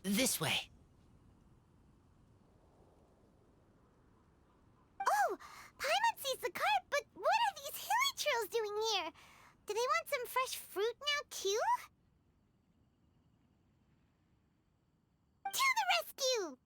This way. Oh! Paimon sees the cart, but what are these hilly trails doing here? Do they want some fresh fruit now, too? To the rescue!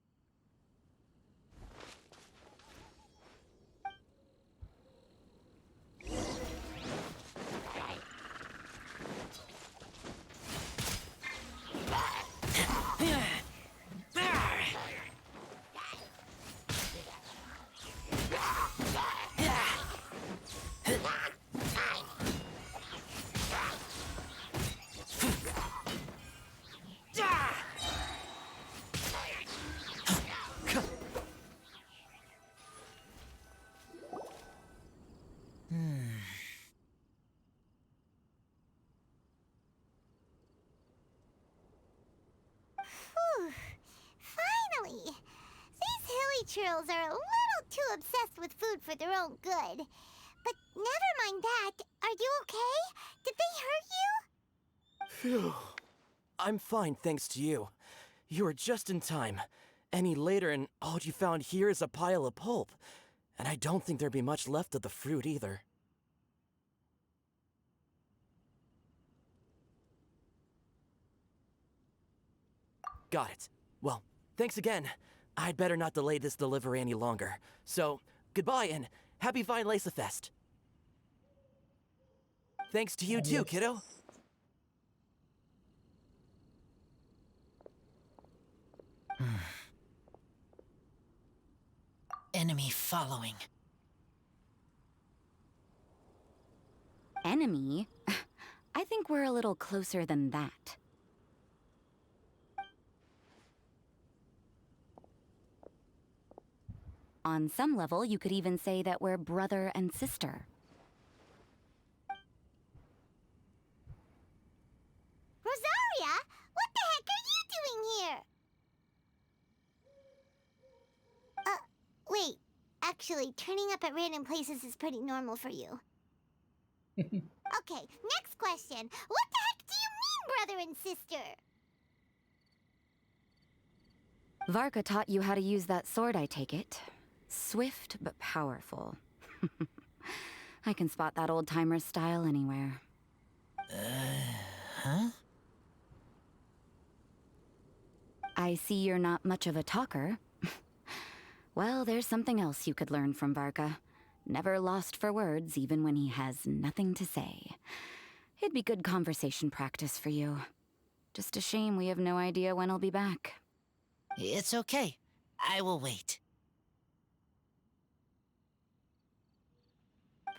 Whew. Finally! These hilly trails are a little too obsessed with food for their own good. But never mind that. Are you okay? Did they hurt you? Phew. I'm fine, thanks to you. You were just in time. Any later and all you found here is a pile of pulp. And I don't think there'd be much left of the fruit either. Got it. Well, thanks again. I'd better not delay this delivery any longer. So, goodbye and happy Weinlesefest. Thanks to you too, kiddo. Enemy following. Enemy? I think we're a little closer than that. On some level, you could even say that we're brother and sister. Rosaria? What the heck are you doing here? Wait. Actually, turning up at random places is pretty normal for you. Okay, next question. What the heck do you mean, brother and sister? Varka taught you how to use that sword, I take it. Swift but powerful. I can spot that old-timer's style anywhere. Huh? I see you're not much of a talker. Well, there's something else you could learn from Varka. Never lost for words, even when he has nothing to say. It'd be good conversation practice for you. Just a shame we have no idea when he'll be back. It's okay. I will wait.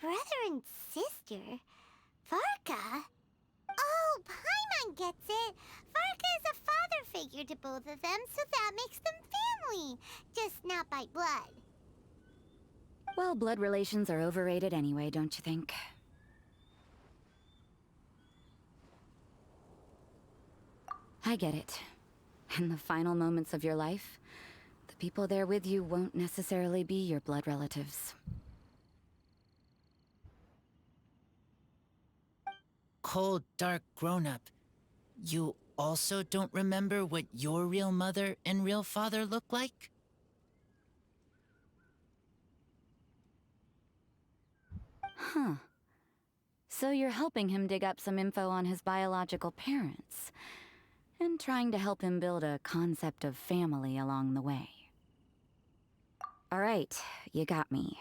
Brother and sister? Varka? Oh, Paimon gets it. Varka is a father figure to both of them, so that makes them family. Just not by blood. Well, blood relations are overrated anyway, don't you think? I get it. In the final moments of your life, the people there with you won't necessarily be your blood relatives. Cold, dark grown-up. You also don't remember what your real mother and real father look like? Huh. So you're helping him dig up some info on his biological parents, and trying to help him build a concept of family along the way. All right, you got me.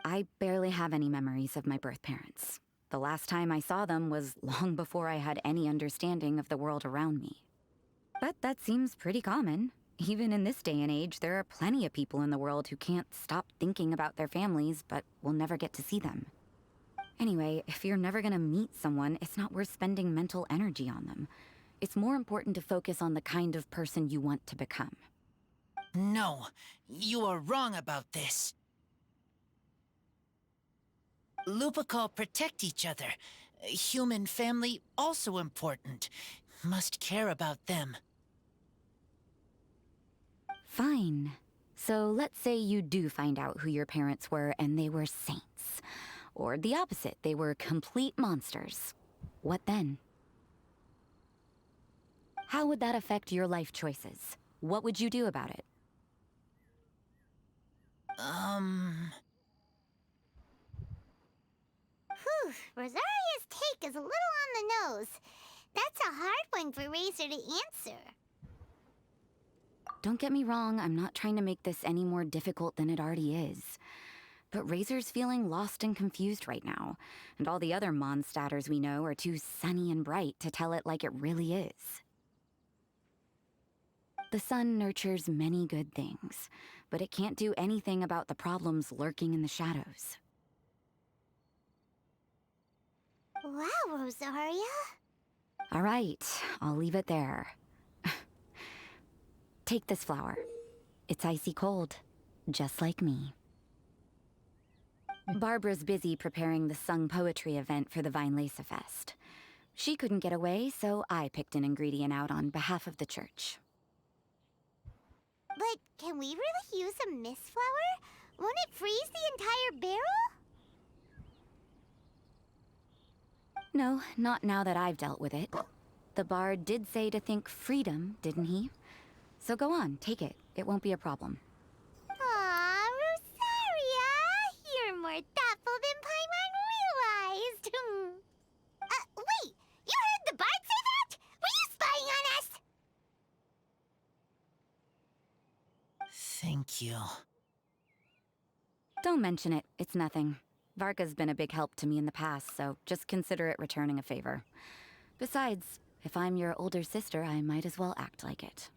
I barely have any memories of my birth parents. The last time I saw them was long before I had any understanding of the world around me. But that seems pretty common. Even in this day and age, there are plenty of people in the world who can't stop thinking about their families, but will never get to see them. Anyway, if you're never gonna meet someone, it's not worth spending mental energy on them. It's more important to focus on the kind of person you want to become. No, you are wrong about this. Lupical protect each other. Human family also important. Must care about them. Fine. So let's say you do find out who your parents were and they were saints. Or the opposite, they were complete monsters. What then? How would that affect your life choices? What would you do about it? Whew, Rosaria's take is a little on the nose. That's a hard one for Razor to answer. Don't get me wrong, I'm not trying to make this any more difficult than it already is. But Razor's feeling lost and confused right now, and all the other Mondstadters we know are too sunny and bright to tell it like it really is. The sun nurtures many good things, but it can't do anything about the problems lurking in the shadows. Wow, Rosaria. All right, I'll leave it there. Take this flower. It's icy cold, just like me. Barbara's busy preparing the sung poetry event for the Weinlesefest. She couldn't get away, so I picked an ingredient out on behalf of the church. But can we really use a mist flower? Won't it freeze the entire barrel? No, not now that I've dealt with it. The bard did say to think freedom, didn't he? So go on, take it. It won't be a problem. Aw, Rosaria! You're more thoughtful than Paimon realized. Wait! You heard the bard say that? Were you spying on us? Thank you. Don't mention it. It's nothing. Varka's been a big help to me in the past, so just consider it returning a favor. Besides, if I'm your older sister, I might as well act like it.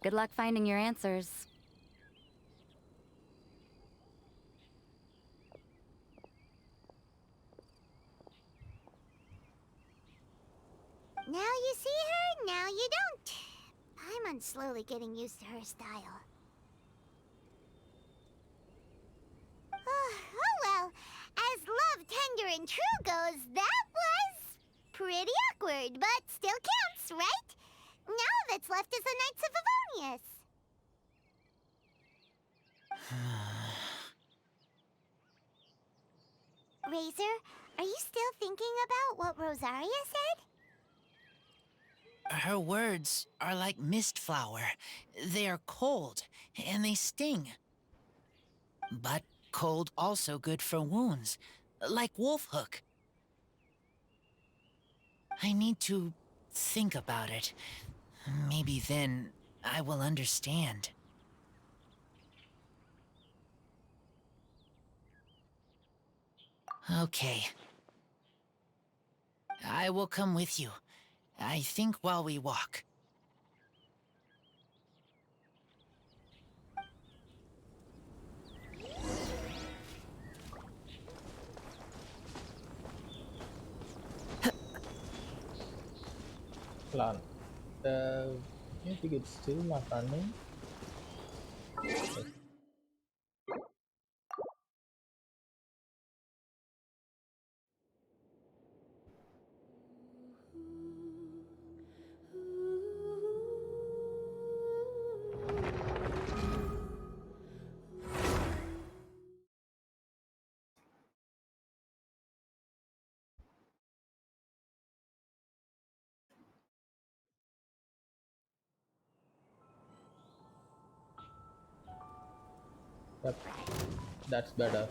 Good luck finding your answers. Now you see her, now you don't. Paimon's slowly getting used to her style. Oh well, as love, tender, and true goes, that was pretty awkward, but still counts, right? Now that's left is the Knights of Favonius. Razor, are you still thinking about what Rosaria said? Her words are like mist flower. They are cold, and they sting. But cold also good for wounds, like Wolfhook. I need to think about it. Maybe then I will understand. Okay. I will come with you. I think while we walk. Pelan. I think it's still not running. Okay. Yep, that's better.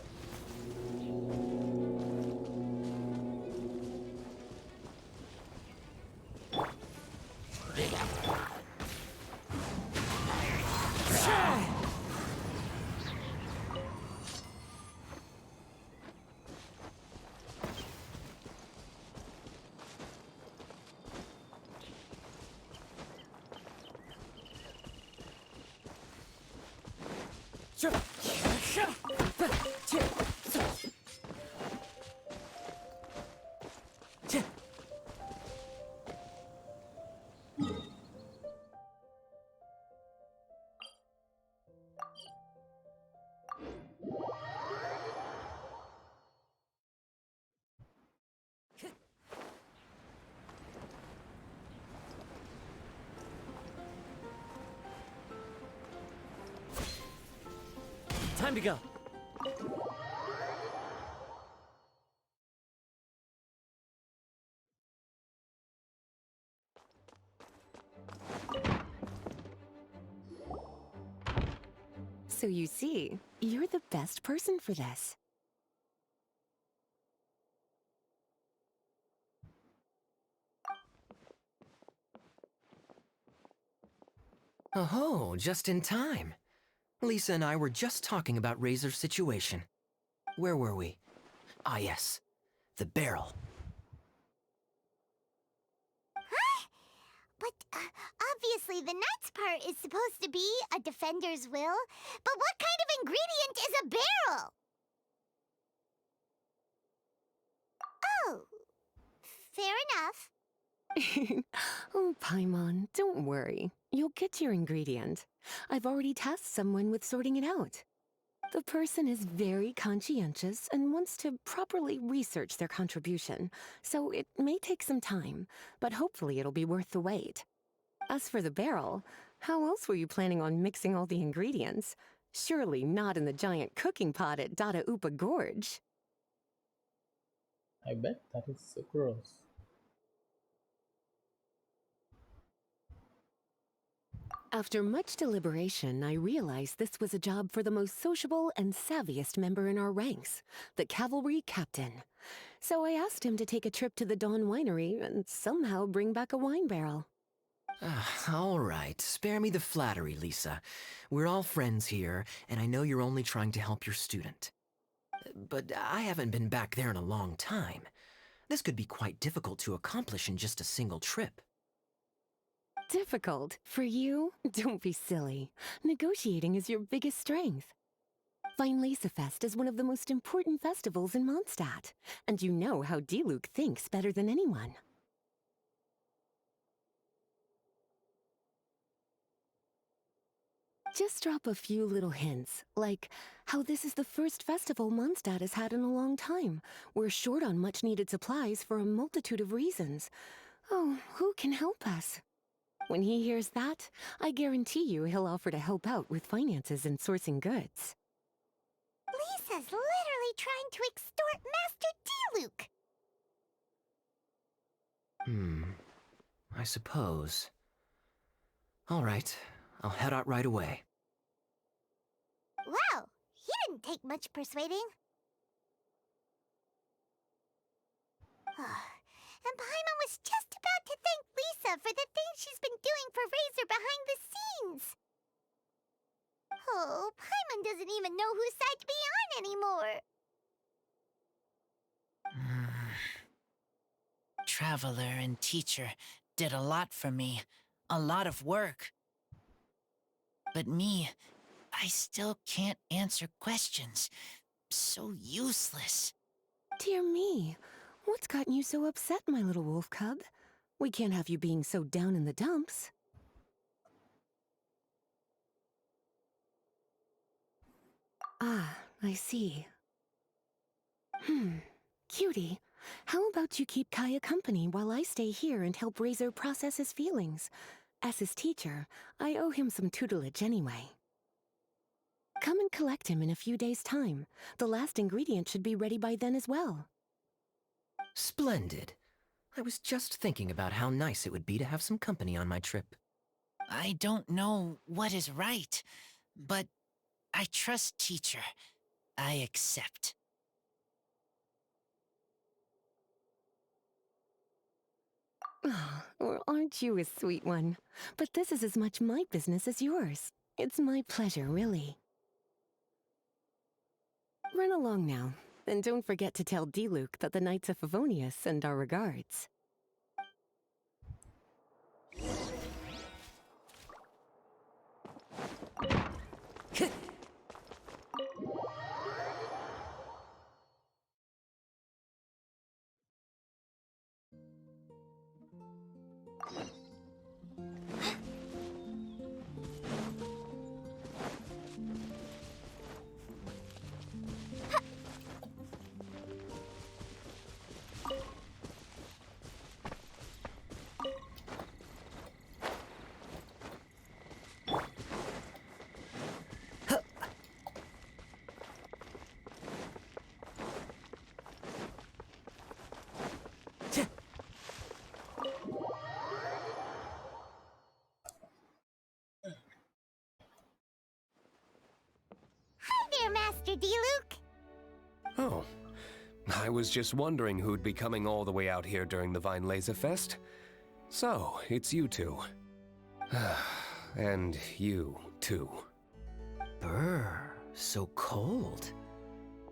Time to go. So you see, you're the best person for this. Oh, just in time. Lisa and I were just talking about Razor's situation. Where were we? Ah, yes. The barrel. But obviously the nuts part is supposed to be a defender's will. But what kind of ingredient is a barrel? Oh, fair enough. Oh, Paimon, don't worry. You'll get your ingredient. I've already tasked someone with sorting it out. The person is very conscientious and wants to properly research their contribution, so it may take some time, but hopefully it'll be worth the wait. As for the barrel, how else were you planning on mixing all the ingredients? Surely not in the giant cooking pot at Dada Upa Gorge. I bet that is so gross. After much deliberation, I realized this was a job for the most sociable and savviest member in our ranks, the cavalry captain. So I asked him to take a trip to the Dawn Winery and somehow bring back a wine barrel. All right, spare me the flattery, Lisa. We're all friends here, and I know you're only trying to help your student. But I haven't been back there in a long time. This could be quite difficult to accomplish in just a single trip. Difficult? For you? Don't be silly. Negotiating is your biggest strength. Weinlesefest is one of the most important festivals in Mondstadt, and you know how Diluc thinks better than anyone. Just drop a few little hints, like how this is the first festival Mondstadt has had in a long time. We're short on much-needed supplies for a multitude of reasons. Oh, who can help us? When he hears that, I guarantee you he'll offer to help out with finances and sourcing goods. Lisa's literally trying to extort Master Diluc. I suppose. All right, I'll head out right away. Wow, he didn't take much persuading. And Paimon was just about to thank Lisa for the things she's been doing for Razor behind the scenes. Oh, Paimon doesn't even know whose side to be on anymore. Traveler and teacher did a lot for me. A lot of work. But me, I still can't answer questions. So useless. Dear me, what's gotten you so upset, my little wolf cub? We can't have you being so down in the dumps. Ah, I see. Cutie, how about you keep Kaeya company while I stay here and help Razor process his feelings? As his teacher, I owe him some tutelage anyway. Come and collect him in a few days' time. The last ingredient should be ready by then as well. Splendid. I was just thinking about how nice it would be to have some company on my trip. I don't know what is right, but I trust teacher. I accept. Oh, well, aren't you a sweet one? But this is as much my business as yours. It's my pleasure, really. Run along now, and don't forget to tell Diluc that the Knights of Favonius send our regards. Oh, I was just wondering who'd be coming all the way out here during the Weinlesefest. So, it's you two. And you, too. Brr, so cold.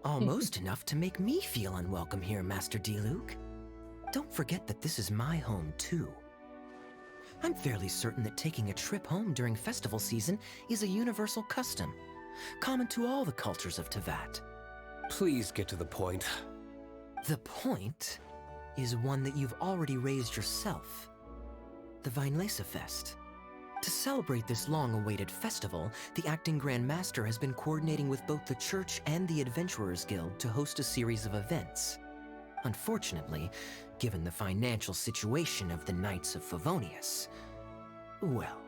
Almost enough to make me feel unwelcome here, Master Diluc. Don't forget that this is my home, too. I'm fairly certain that taking a trip home during festival season is a universal custom, common to all the cultures of Teyvat. Please get to the point. The point is one that you've already raised yourself. The Weinlesefest. To celebrate this long-awaited festival, the Acting Grand Master has been coordinating with both the Church and the Adventurers Guild to host a series of events. Unfortunately, given the financial situation of the Knights of Favonius, well,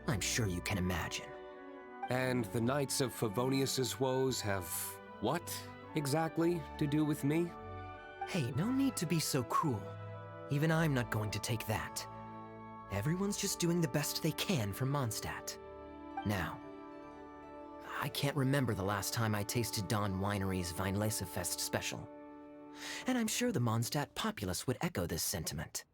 I'm sure you can imagine. And the Knights of Favonius's woes have what, exactly, to do with me? Hey, no need to be so cruel. Even I'm not going to take that. Everyone's just doing the best they can for Mondstadt. Now, I can't remember the last time I tasted Dawn Winery's Weinlesefest special. And I'm sure the Mondstadt populace would echo this sentiment.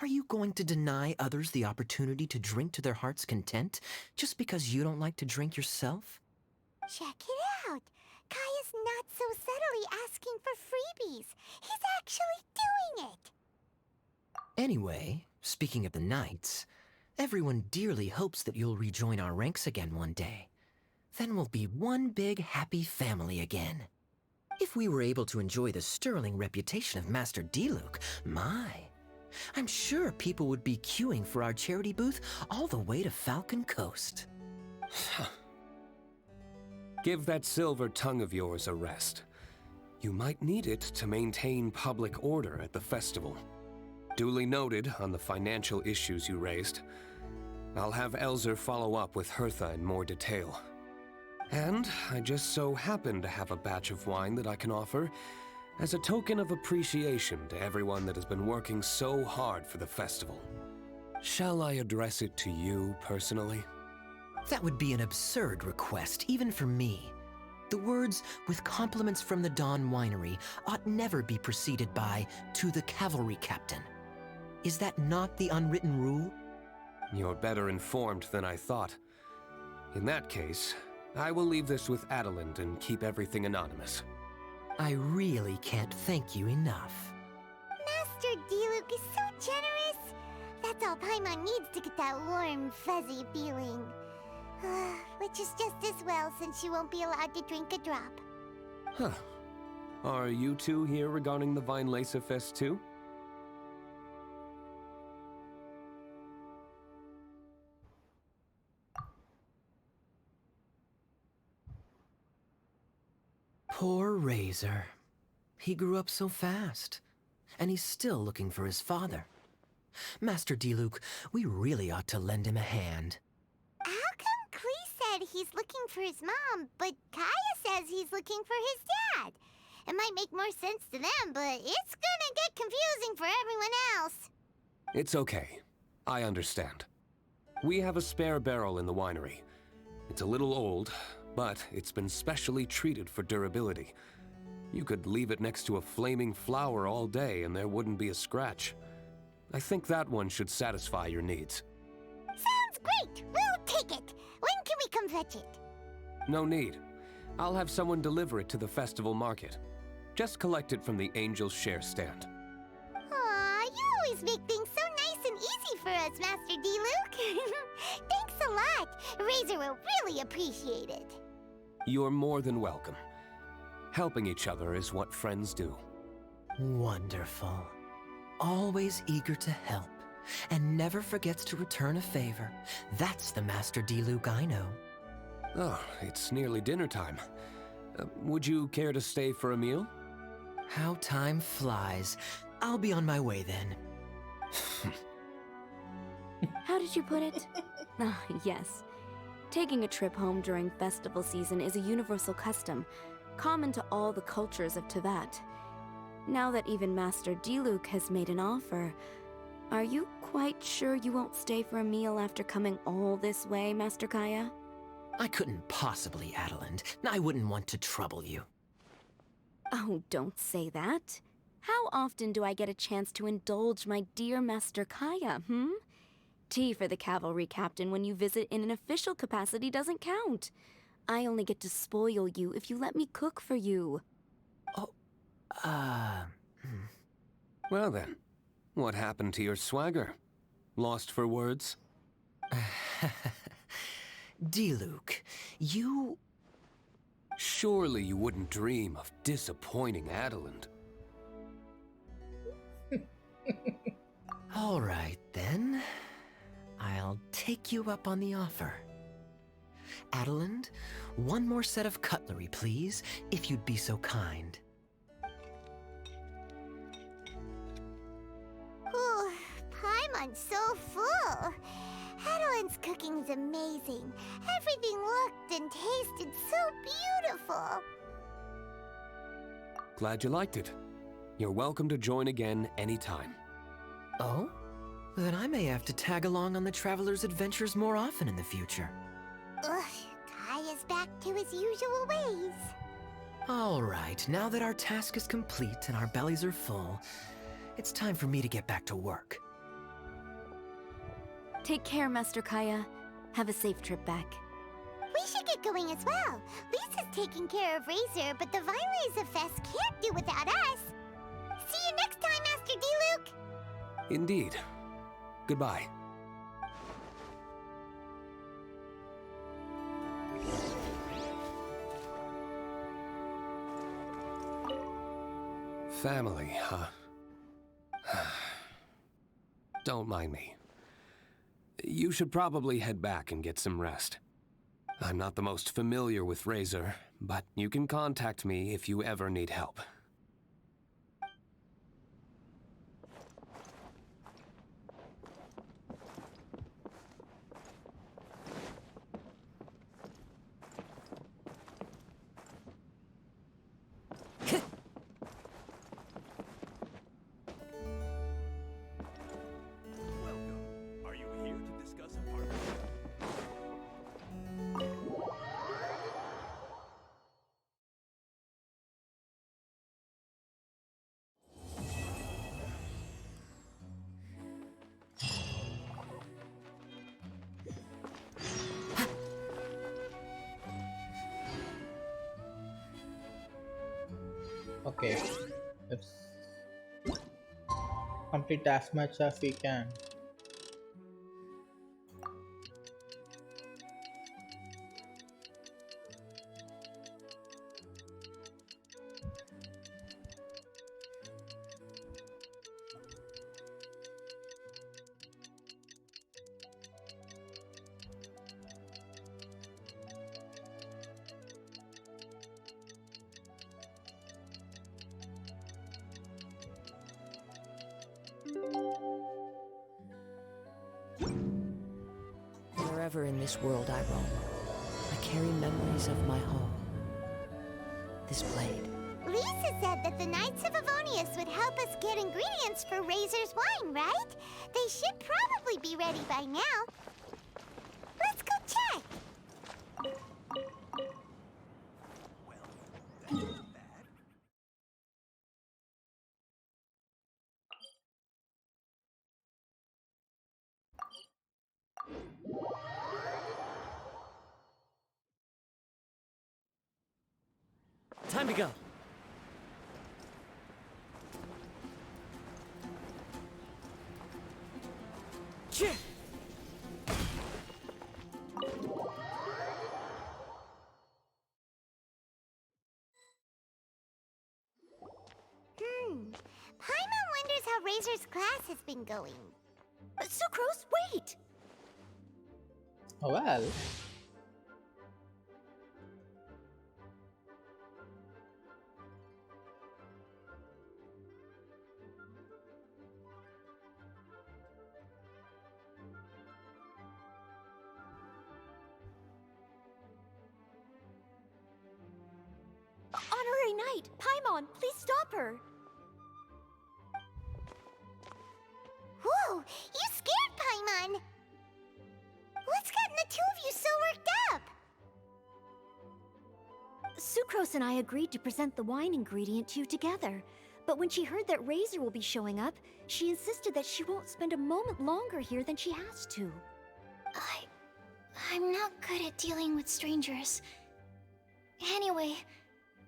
Are you going to deny others the opportunity to drink to their heart's content just because you don't like to drink yourself? Check it out. Kaeya's not so subtly asking for freebies. He's actually doing it. Anyway, speaking of the Knights, everyone dearly hopes that you'll rejoin our ranks again one day. Then we'll be one big happy family again. If we were able to enjoy the sterling reputation of Master Diluc, I'm sure people would be queuing for our charity booth all the way to Falcon Coast. Give that silver tongue of yours a rest. You might need it to maintain public order at the festival. Duly noted on the financial issues you raised. I'll have Elzer follow up with Hertha in more detail. And I just so happen to have a batch of wine that I can offer as a token of appreciation to everyone that has been working so hard for the festival. Shall I address it to you personally? That would be an absurd request, even for me. The words, with compliments from the Dawn Winery, ought never be preceded by, to the cavalry captain. Is that not the unwritten rule? You're better informed than I thought. In that case, I will leave this with Adelind and keep everything anonymous. I really can't thank you enough. Master Diluc is so generous. That's all Paimon needs to get that warm, fuzzy feeling. Which is just as well since you won't be allowed to drink a drop. Huh. Are you two here regarding the Weinlesefest too? Poor Razor. He grew up so fast, and he's still looking for his father. Master Diluc, we really ought to lend him a hand. How come Klee said he's looking for his mom, but Kaeya says he's looking for his dad? It might make more sense to them, but it's gonna get confusing for everyone else. It's okay. I understand. We have a spare barrel in the winery. It's a little old, but it's been specially treated for durability. You could leave it next to a flaming flower all day and there wouldn't be a scratch. I think that one should satisfy your needs. Sounds great! We'll take it! When can we come fetch it? No need. I'll have someone deliver it to the festival market. Just collect it from the Angel's Share stand. Aw, you always make things so nice and easy for us, Master Diluc. Thanks a lot. Razor will really appreciate it. You're more than welcome. Helping each other is what friends do. Wonderful. Always eager to help, and never forgets to return a favor. That's the Master Diluc I know. Oh, it's nearly dinner time. Would you care to stay for a meal? How time flies. I'll be on my way then. How did you put it? Ah, yes. Taking a trip home during festival season is a universal custom, common to all the cultures of Teyvat. Now that even Master Diluc has made an offer, are you quite sure you won't stay for a meal after coming all this way, Master Kaeya? I couldn't possibly, Adelind. I wouldn't want to trouble you. Oh, don't say that. How often do I get a chance to indulge my dear Master Kaeya, hmm? Tea for the cavalry captain when you visit in an official capacity doesn't count. I only get to spoil you if you let me cook for you. Well then, what happened to your swagger? Lost for words? Diluc, you... Surely you wouldn't dream of disappointing Adeland. All right, then. I'll take you up on the offer. Adeland, one more set of cutlery, please, if you'd be so kind. Whew, Paimon's so full. Adeline's cooking's amazing. Everything looked and tasted so beautiful. Glad you liked it. You're welcome to join again anytime. Oh? Then I may have to tag along on the Traveler's adventures more often in the future. Ugh, Kaeya's back to his usual ways. All right, now that our task is complete and our bellies are full, it's time for me to get back to work. Take care, Master Kaeya. Have a safe trip back. We should get going as well. Lisa's taking care of Razor, but the Weinlesefest can't do without us. See you next time, Master Diluc! Indeed. Goodbye. Family, huh? Don't mind me. You should probably head back and get some rest. I'm not the most familiar with Razor, but you can contact me if you ever need help. Okay, let's complete as much as we can. Wherever in this world I roam, I carry memories of my home. This blade. Lisa said that the Knights of Avonius would help us get ingredients for Razor's wine, right? They should probably be ready by now. Let's go check! Time to go. Cheer! Paimon wonders how Razor's class has been going. Sucrose, wait! Oh well. Honorary Knight, Paimon, please stop her! Whoa, you scared Paimon! What's gotten the two of you so worked up? Sucrose and I agreed to present the wine ingredient to you together. But when she heard that Razor will be showing up, she insisted that she won't spend a moment longer here than she has to. I'm not good at dealing with strangers. Anyway,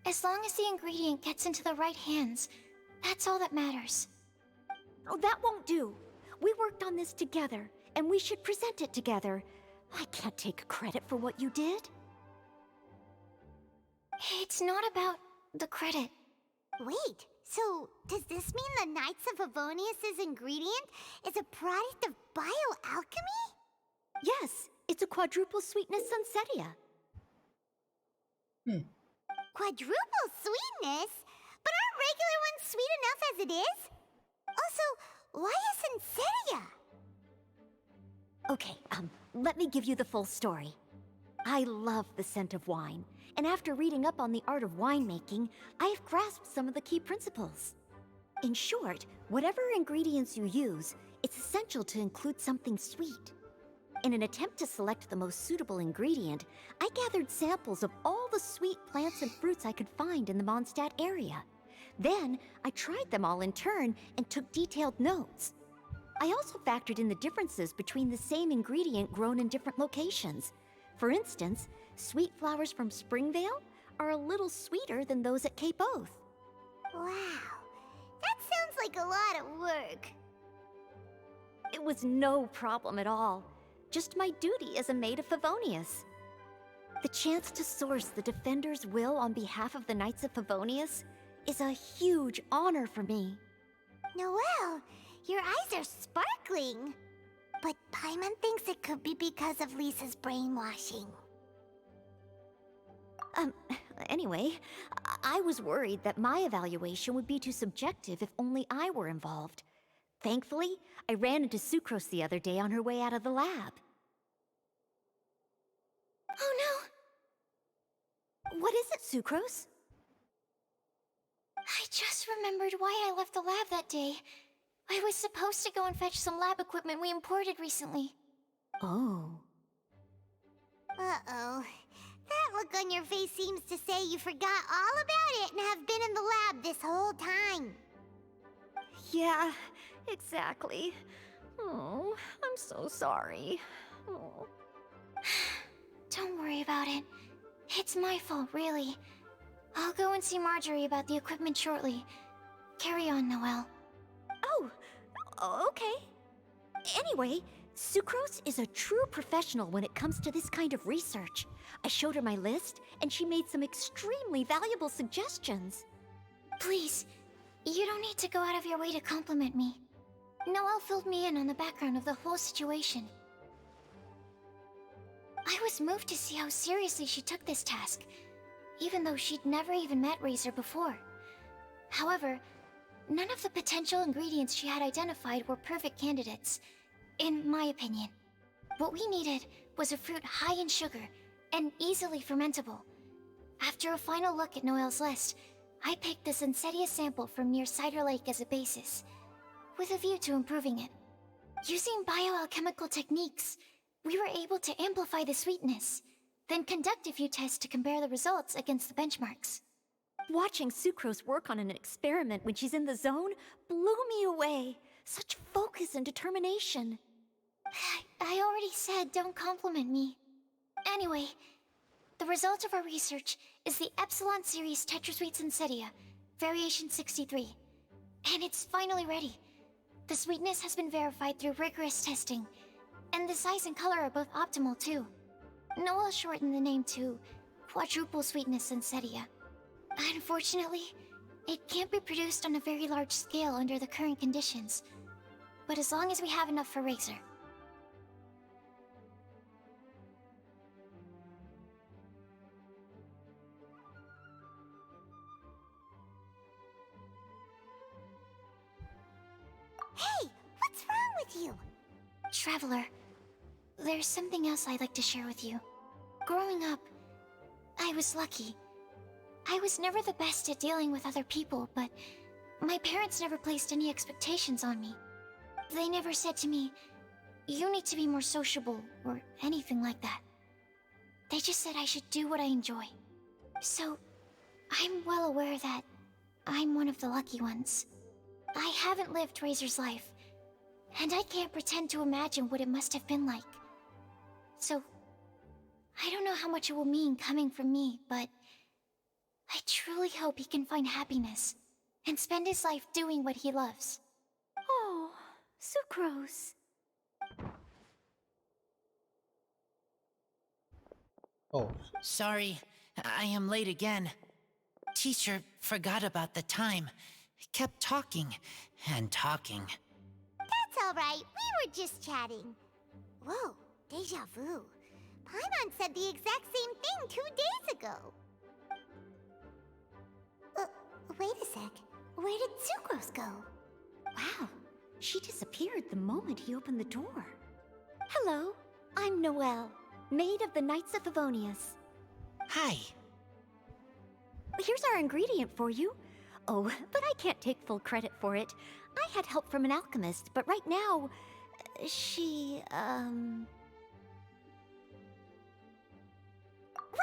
as long as the ingredient gets into the right hands, that's all that matters. Oh, that won't do. We worked on this together, and we should present it together. I can't take credit for what you did. It's not about the credit. Wait, so does this mean the Knights of Favonius' ingredient is a product of bioalchemy? Yes, it's a quadruple sweetness sunsetia. Quadruple sweetness? But aren't regular ones sweet enough as it is? Also, why a sunsetia? Okay, let me give you the full story. I love the scent of wine, and after reading up on the art of winemaking, I have grasped some of the key principles. In short, whatever ingredients you use, it's essential to include something sweet. In an attempt to select the most suitable ingredient, I gathered samples of all the sweet plants and fruits I could find in the Mondstadt area. Then, I tried them all in turn and took detailed notes. I also factored in the differences between the same ingredient grown in different locations. For instance, sweet flowers from Springvale are a little sweeter than those at Cape Oath. Wow, that sounds like a lot of work. It was no problem at all. Just my duty as a maid of Favonius. The chance to source the Defender's will on behalf of the Knights of Favonius is a huge honor for me. Noelle, your eyes are sparkling. But Paimon thinks it could be because of Lisa's brainwashing. Anyway, I was worried that my evaluation would be too subjective if only I were involved. Thankfully, I ran into Sucrose the other day on her way out of the lab. Oh no! What is it, Sucrose? I just remembered why I left the lab that day. I was supposed to go and fetch some lab equipment we imported recently. Oh. Uh-oh. That look on your face seems to say you forgot all about it and have been in the lab this whole time. Yeah, exactly. Oh, I'm so sorry. Oh. Don't worry about it. It's my fault, really. I'll go and see Marjorie about the equipment shortly. Carry on, Noelle. Oh, okay. Anyway, Sucrose is a true professional when it comes to this kind of research. I showed her my list, and she made some extremely valuable suggestions. Please, you don't need to go out of your way to compliment me. Noelle filled me in on the background of the whole situation. I was moved to see how seriously she took this task, even though she'd never even met Razor before. However, none of the potential ingredients she had identified were perfect candidates, in my opinion. What we needed was a fruit high in sugar and easily fermentable. After a final look at Noelle's list, I picked the Sunsetia sample from near Cider Lake as a basis, with a view to improving it. Using bioalchemical techniques, we were able to amplify the sweetness, then conduct a few tests to compare the results against the benchmarks. Watching Sucrose work on an experiment when she's in the zone blew me away. Such focus and determination. I already said don't compliment me. Anyway, the result of our research is the Epsilon Series Tetrasweet Sunsetia, Variation 63. And it's finally ready. The sweetness has been verified through rigorous testing, and the size and color are both optimal too. Noelle shortened the name to Quadruple Sweetness Sunsetia. Unfortunately, it can't be produced on a very large scale under the current conditions, but as long as we have enough for Razor. Hey, what's wrong with you? Traveler, there's something else I'd like to share with you. Growing up, I was lucky. I was never the best at dealing with other people, but my parents never placed any expectations on me. They never said to me, "You need to be more sociable," or anything like that. They just said I should do what I enjoy. So, I'm well aware that I'm one of the lucky ones. I haven't lived Razor's life, and I can't pretend to imagine what it must have been like. So, I don't know how much it will mean coming from me, but I truly hope he can find happiness and spend his life doing what he loves. Oh, Sucrose. Oh, Sorry, I am late again. Teacher forgot about the time. Kept talking and talking. That's all right. We were just chatting. Whoa, deja vu. Paimon said the exact same thing 2 days ago. Wait a sec. Where did Sucrose go? Wow, she disappeared the moment he opened the door. Hello, I'm Noelle, maid of the Knights of Favonius. Hi. Here's our ingredient for you. Oh, but I can't take full credit for it. I had help from an alchemist, but right now, she,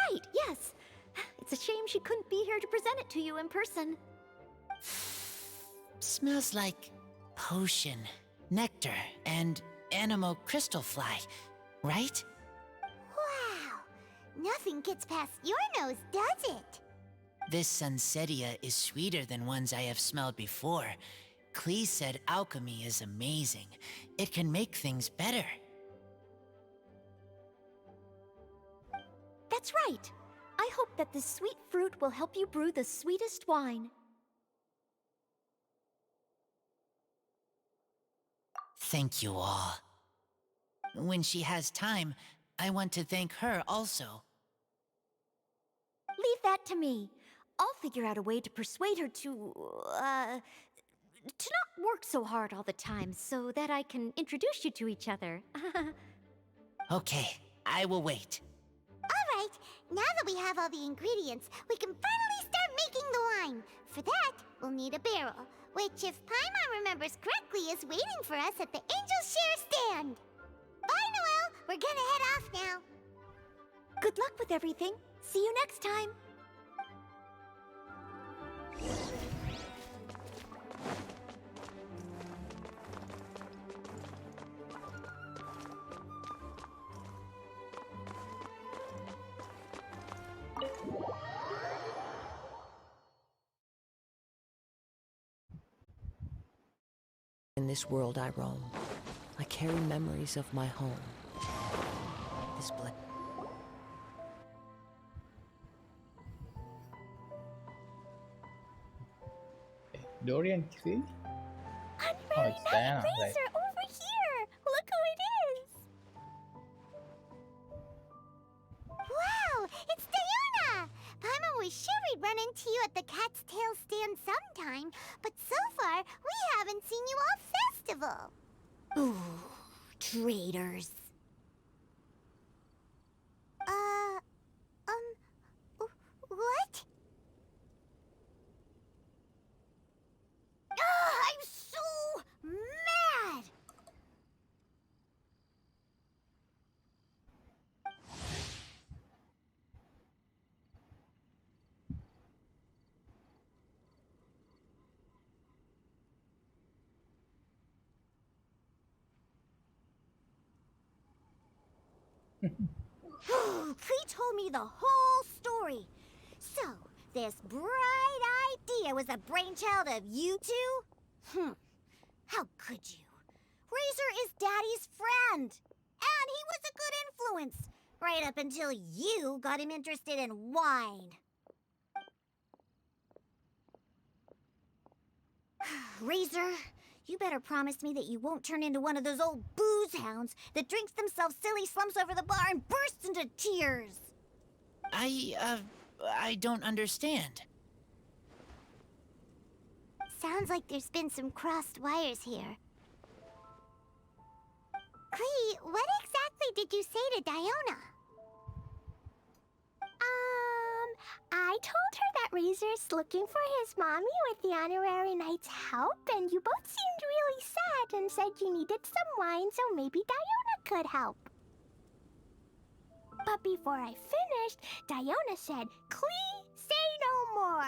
Right, yes. It's a shame she couldn't be here to present it to you in person. Smells like potion, nectar, and animal crystal fly, right? Wow. Nothing gets past your nose, does it? This Sunsetia is sweeter than ones I have smelled before. Klee said alchemy is amazing. It can make things better. That's right. I hope that this sweet fruit will help you brew the sweetest wine. Thank you all. When she has time, I want to thank her also. Leave that to me. I'll figure out a way to persuade her to not work so hard all the time so that I can introduce you to each other. Okay, I will wait. All right. Now that we have all the ingredients, we can finally start making the wine. For that, we'll need a barrel, which, if Paimon remembers correctly, is waiting for us at the Angel Share stand. Bye, Noelle. We're gonna head off now. Good luck with everything. See you next time. In this world I roam, I carry memories of my home. This blade. Dorian Key? Oh, Unmarried it's Diana, Knight right? Razor over here! Look who it is! Wow, it's Diana! Paimon was sure we'd run into you at the Cat's Tail stand sometime, but so far, we haven't seen you all festival. Ooh, traitors. What? I'm so mad! Klee told me the whole story. So, this bright idea was the brainchild of you two? How could you? Razor is Daddy's friend. And he was a good influence. Right up until you got him interested in wine. Razor, you better promise me that you won't turn into one of those old booze hounds that drinks themselves silly, slumps over the bar, and bursts into tears. I don't understand. Sounds like there's been some crossed wires here. Klee, what exactly did you say to Diona? I told her that Razor's looking for his mommy with the honorary knight's help, and you both seemed really sad and said you needed some wine, so maybe Diona could help. But before I finished, Diona said, Klee, say no more.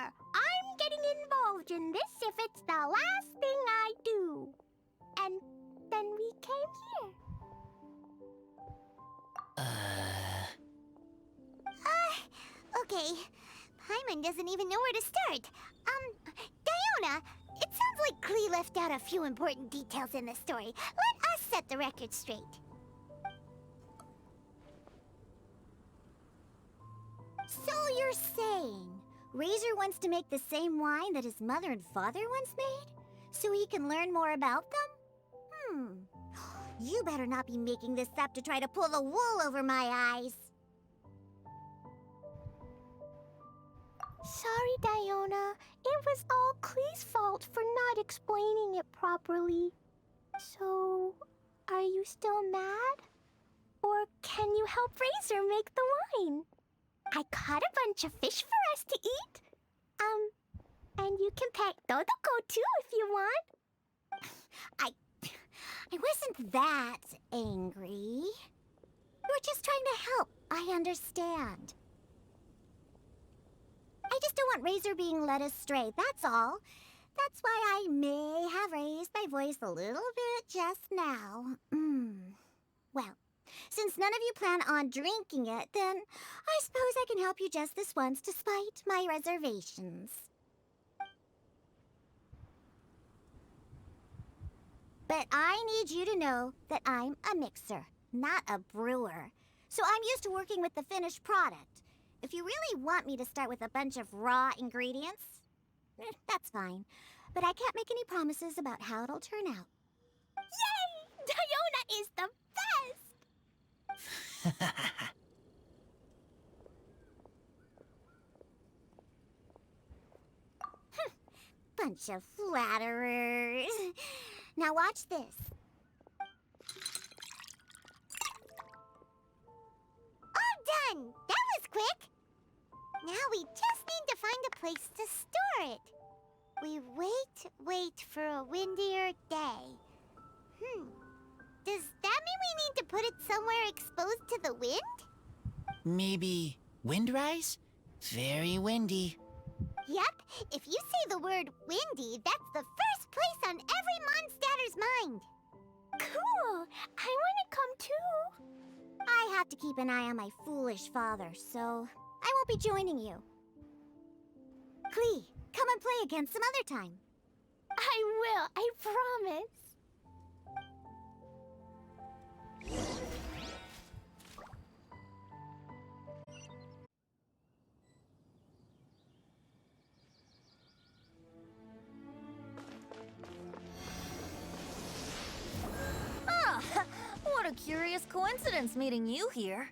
Okay. Paimon doesn't even know where to start. Diona, it sounds like Klee left out a few important details in the story. Let us set the record straight. So you're saying Razor wants to make the same wine that his mother and father once made? So he can learn more about them? You better not be making this up to try to pull the wool over my eyes. Sorry, Diona. It was all Klee's fault for not explaining it properly. So, are you still mad? Or can you help Razor make the wine? I caught a bunch of fish for us to eat. And you can pet Dodoko too if you want. I wasn't that angry. You were just trying to help. I understand. I just don't want Razor being led astray, that's all. That's why I may have raised my voice a little bit just now. Well, since none of you plan on drinking it, then I suppose I can help you just this once despite my reservations. But I need you to know that I'm a mixer, not a brewer. So I'm used to working with the finished product. If you really want me to start with a bunch of raw ingredients, that's fine. But I can't make any promises about how it'll turn out. Yay! Diona is the best! Bunch of flatterers. Now watch this. All done! That was quick! Now we just need to find a place to store it. We wait for a windier day. Does that mean we need to put it somewhere exposed to the wind? Maybe windrise? Very windy. Yep, if you say the word windy, that's the first place on every Mondstatter's mind. Cool! I want to come too. I have to keep an eye on my foolish father, so I won't be joining you. Klee, come and play again some other time. I will, I promise. What a curious coincidence meeting you here.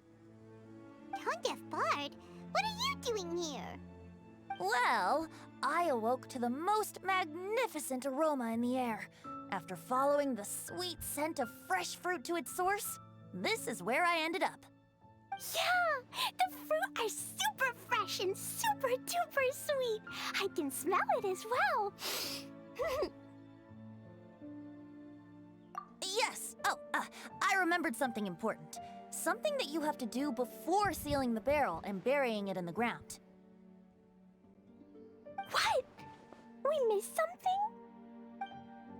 Tone-deaf Bard, what are you doing here? Well, I awoke to the most magnificent aroma in the air. After following the sweet scent of fresh fruit to its source, this is where I ended up. Yeah! The fruit are super fresh and super duper sweet. I can smell it as well. Yes! Oh, I remembered something important. Something that you have to do before sealing the barrel and burying it in the ground. What? We missed something?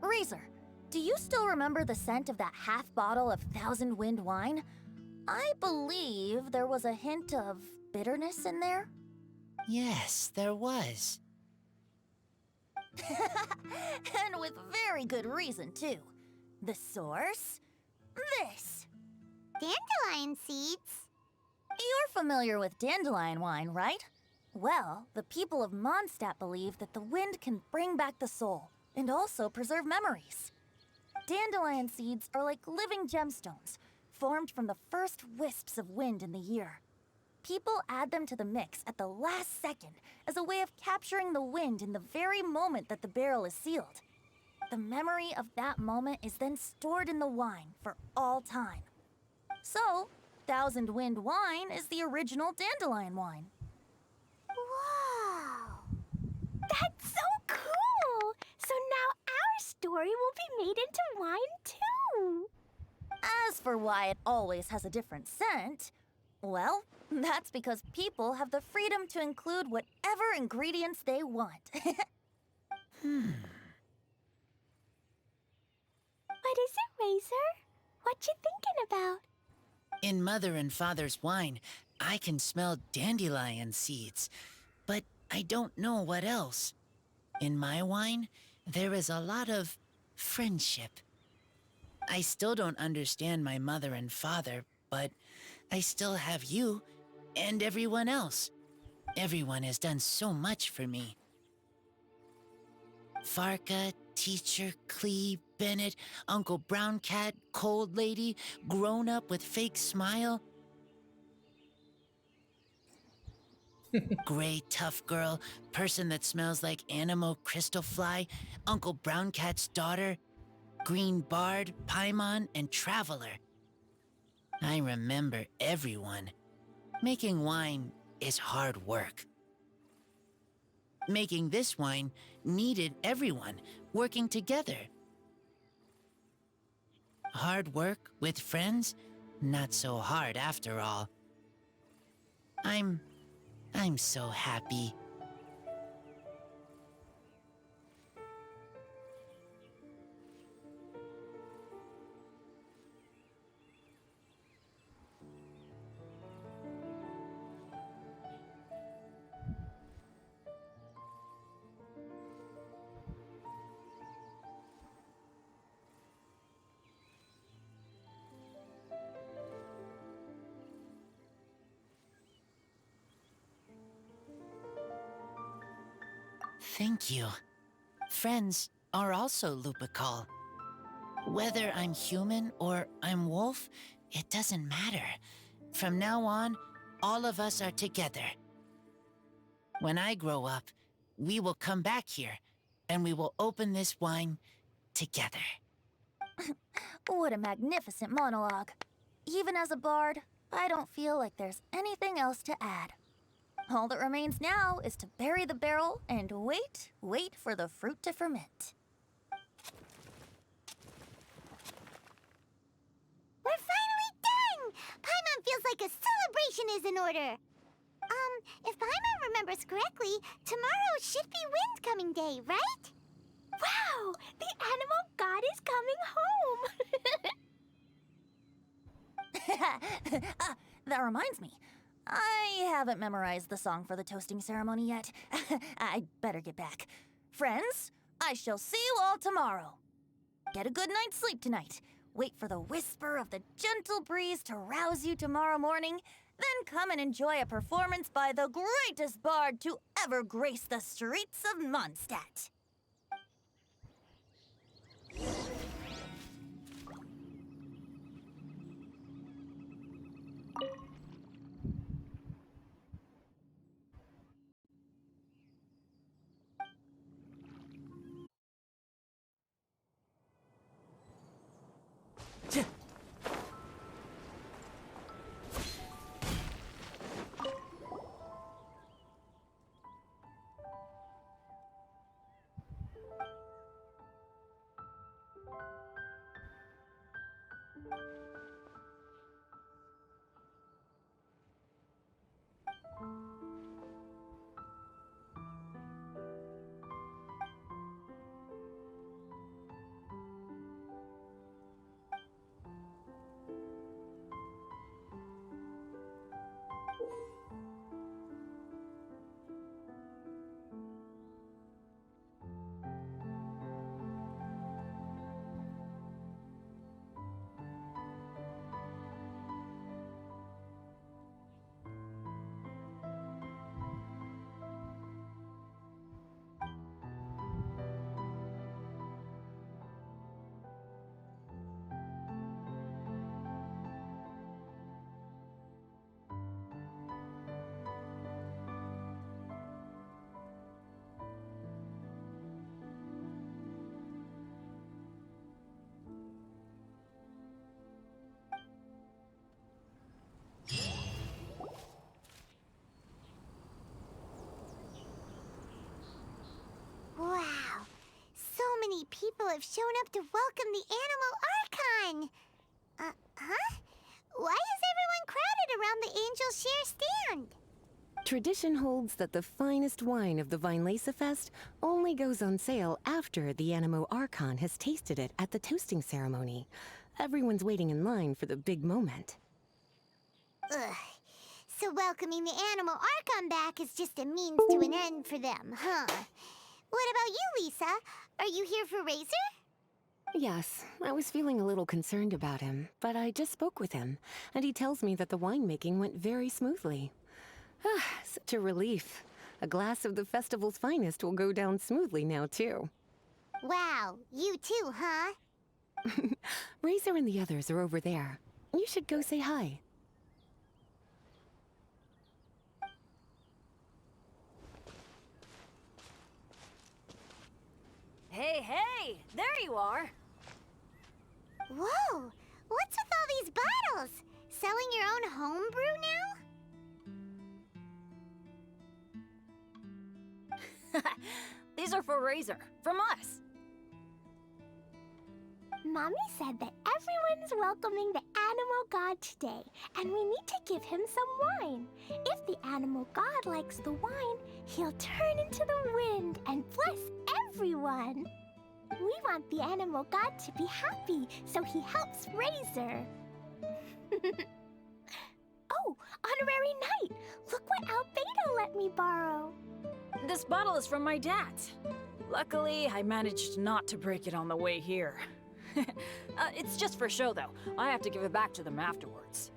Razor, do you still remember the scent of that half bottle of Thousand Wind wine? I believe there was a hint of bitterness in there. Yes, there was. And with very good reason, too. The source? This. Dandelion seeds? You're familiar with dandelion wine, right? Well, the people of Mondstadt believe that the wind can bring back the soul and also preserve memories. Dandelion seeds are like living gemstones, formed from the first wisps of wind in the year. People add them to the mix at the last second as a way of capturing the wind in the very moment that the barrel is sealed. The memory of that moment is then stored in the wine for all time. So, Thousand Wind wine is the original dandelion wine. Wow! That's so cool! So now our story will be made into wine too! As for why it always has a different scent, well, that's because people have the freedom to include whatever ingredients they want. What is it, Razor? What you thinking about? In Mother and Father's wine, I can smell dandelion seeds, but I don't know what else. In my wine, there is a lot of friendship. I still don't understand my mother and father, but I still have you and everyone else. Everyone has done so much for me. Farka, Teacher, Clee, Bennett, Uncle Brown Cat, Cold Lady, Grown Up with Fake Smile, Gray Tough Girl, Person that Smells like Animo Crystal Fly, Uncle Brown Cat's Daughter, Green Bard, Paimon, and Traveler. I remember everyone. Making wine is hard work. Making this wine needed everyone working together. Hard work with friends? Not so hard after all. I'm so happy. Thank you. Friends are also Lupical. Whether I'm human or I'm wolf, it doesn't matter. From now on, all of us are together. When I grow up, we will come back here, and we will open this wine together. What a magnificent monologue. Even as a bard, I don't feel like there's anything else to add. All that remains now is to bury the barrel and wait for the fruit to ferment. We're finally done! Paimon feels like a celebration is in order. If Paimon remembers correctly, tomorrow should be Wind-coming day, right? Wow! The animal god is coming home! That reminds me. I haven't memorized the song for the toasting ceremony yet. I'd better get back. Friends, I shall see you all tomorrow. Get a good night's sleep tonight. Wait for the whisper of the gentle breeze to rouse you tomorrow morning. Then come and enjoy a performance by the greatest bard to ever grace the streets of Mondstadt. Wow. So many people have shown up to welcome the Animal Archon. Huh? Why is everyone crowded around the Angel Share stand? Tradition holds that the finest wine of the Weinlesefest only goes on sale after the Animo Archon has tasted it at the toasting ceremony. Everyone's waiting in line for the big moment. Ugh. So welcoming the Animal Archon back is just a means to an end for them, huh? What about you, Lisa? Are you here for Razor? Yes, I was feeling a little concerned about him, but I just spoke with him, and he tells me that the winemaking went very smoothly. Ah, such a relief. A glass of the festival's finest will go down smoothly now, too. Wow, you too, huh? Razor and the others are over there. You should go say hi. Hey, hey! There you are! Whoa! What's with all these bottles? Selling your own homebrew now? These are for Razor, from us. Mommy said that everyone's welcoming the animal god today, and we need to give him some wine. If the animal god likes the wine, he'll turn into the wind and bless everyone. We want the animal god to be happy, so he helps Razor. Oh, honorary knight! Look what Albedo let me borrow. This bottle is from my dad. Luckily, I managed not to break it on the way here. It's just for show, though. I have to give it back to them afterwards.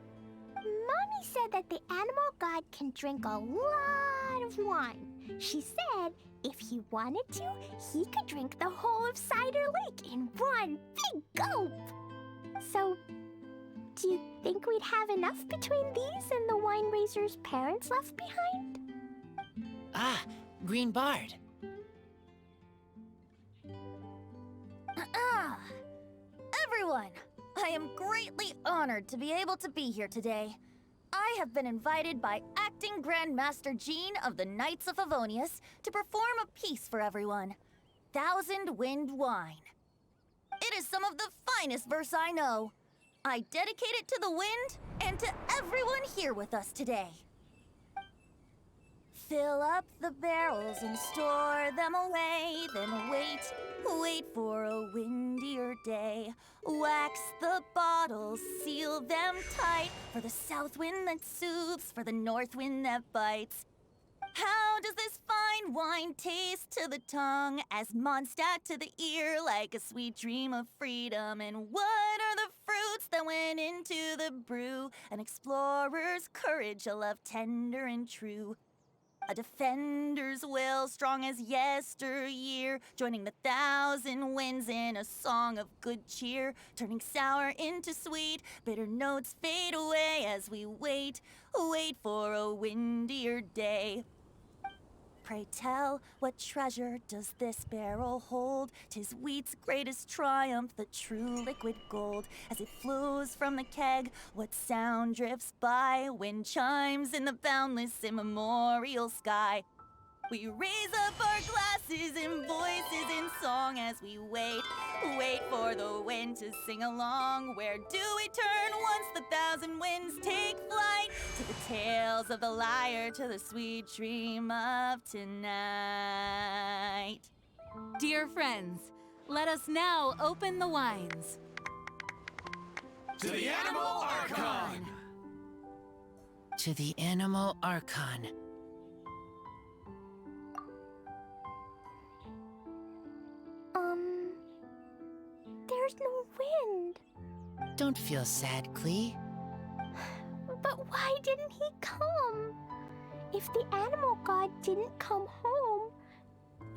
Mommy said that the animal god can drink a lot of wine. She said if he wanted to, he could drink the whole of Cider Lake in one big gulp. So, do you think we'd have enough between these and the wine raiser's parents left behind? Ah, Green Bard. Everyone, I am greatly honored to be able to be here today. I have been invited by Acting Grand Master Jean of the Knights of Favonius to perform a piece for everyone. Thousand Wind Wine. It is some of the finest verse I know. I dedicate it to the wind and to everyone here with us today. Fill up the barrels and store them away, then wait for a windier day. Wax the bottles, seal them tight, for the south wind that soothes, for the north wind that bites. How does this fine wine taste to the tongue, as Mondstadt to the ear, like a sweet dream of freedom? And what are the fruits that went into the brew? An explorer's courage, a love tender and true. A defender's will, strong as yesteryear, joining the thousand winds in a song of good cheer, turning sour into sweet, bitter notes fade away as we wait for a windier day. Pray tell, what treasure does this barrel hold? 'Tis wheat's greatest triumph, the true liquid gold. As it flows from the keg, what sound drifts by? Wind chimes in the boundless immemorial sky. We raise up our glasses and voices in song as we wait for the wind to sing along. Where do we turn once the thousand winds take flight? To the tales of the lyre, to the sweet dream of tonight. Dear friends, let us now open the wines. To the Animal Archon! To the Animal Archon. There's no wind. Don't feel sad, Klee. But why didn't he come? If the animal god didn't come home,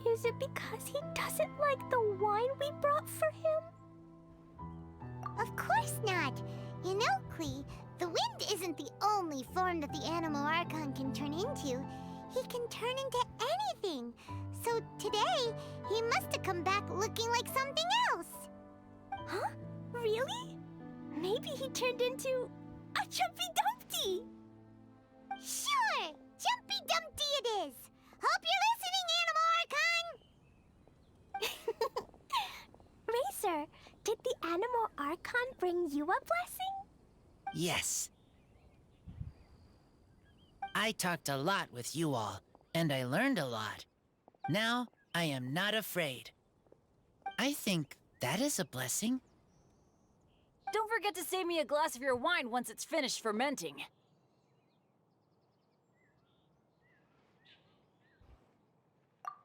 is it because he doesn't like the wine we brought for him? Of course not. You know, Klee, the wind isn't the only form that the Animal Archon can turn into. He can turn into anything. So today, he must have come back looking like something else. Huh? Really? Maybe he turned into a Jumpy Dumpty! Sure! Jumpy Dumpty it is! Hope you're listening, Animal Archon! Racer, did the Animal Archon bring you a blessing? Yes. I talked a lot with you all, and I learned a lot. Now, I am not afraid. I think that is a blessing. Don't forget to save me a glass of your wine once it's finished fermenting.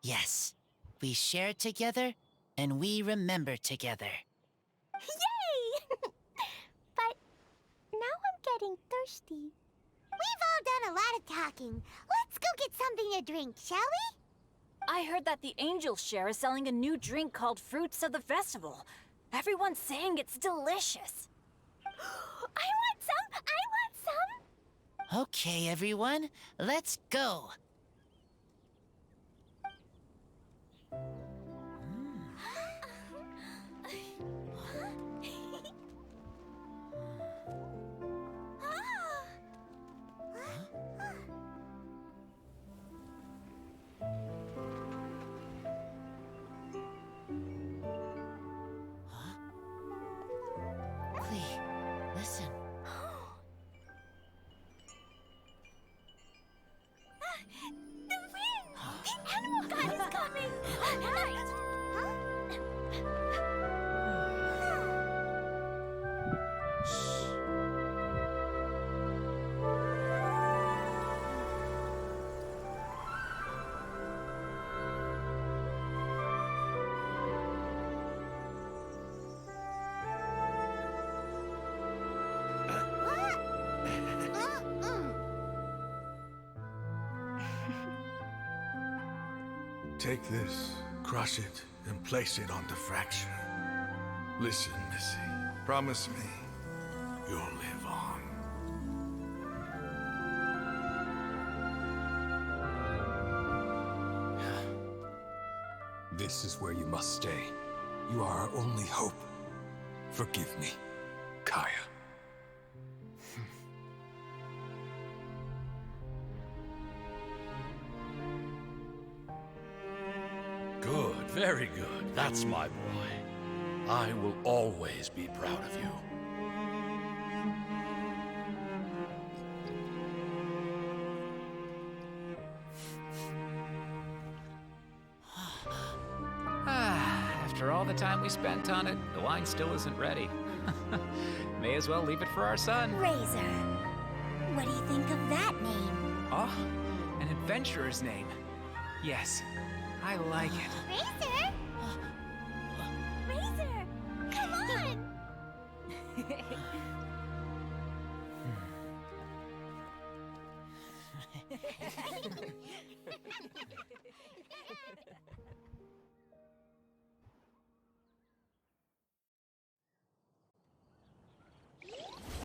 Yes, we share together, and we remember together. Yay! But now I'm getting thirsty. We've all done a lot of talking. Let's go get something to drink, shall we? I heard that the Angel Share is selling a new drink called Fruits of the Festival. Everyone's saying it's delicious. I want some! I want some! Okay, everyone, let's go. Clee, listen. The wind! The animal god is coming! Alright! Take this, crush it, and place it on the fracture. Listen, Missy. Promise me you'll live on. This is where you must stay. You are our only hope. Forgive me, Kaeya. Good, very good. That's my boy. I will always be proud of you. After all the time we spent on it, the wine still isn't ready. May as well leave it for our son. Razor. What do you think of that name? Oh, an adventurer's name. Yes, I like it. Razor? Razor! Come on!